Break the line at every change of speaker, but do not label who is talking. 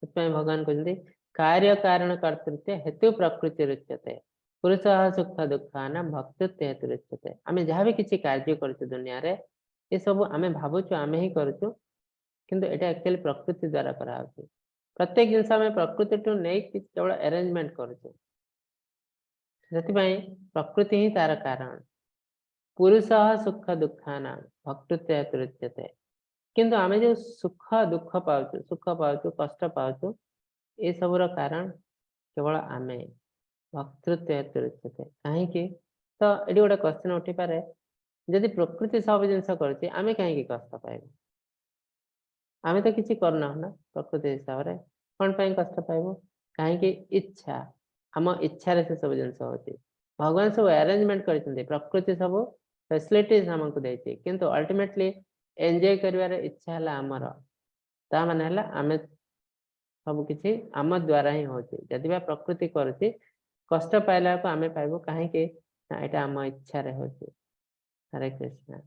भगवान कहते कार्य कारण कर्तृत्व हेतु प्रकृति रुच्यते पुरुष सुख दुखाना भक्तृत्व हेतु रुच्यते। आम जहाँ भी किसी कार्य कर दुनिया रे ये सब आम भावुँ आम ही करूँ किंतु एटा एक्चुअली प्रकृति द्वारा करा होची। प्रत्येक जिनस आम प्रकृति टू नहीं केवल अरेंजमेंट करूँ प्रकृति ही तार कारण। पुरुष सुख दुखाना भक्तृत्व हेतु रुच्यते किंतु आम जो सुख दुख पाचु सुख पाचु कष्ट पाचु ये सबूर कारण केवल आमे भक्तृत्व हेतु रुच्यते। कहीं तो ये गोटे क्वेश्चन उठी पारे जदि प्रकृति सब जिन करें कहीं कष्ट पाइबू आम तो किसी करना ना प्रकृति हिसाब से कौन पाई कष्ट पाइबू कहीं इच्छा आम इच्छा से सब जिन होती भगवान सब अरेंजमेंट कर प्रकृति सब फैसिलिटीज आमको देती किंतु अल्टीमेटली एंजॉय कर इच्छा है आमर ता माने आम सब किसी आम द्वारा ही होची जदि प्रकृति करुच्ची कष्ट पाइला को आम पाइबू कहीं यहाँ आम इच्छा होची। हरे कृष्ण।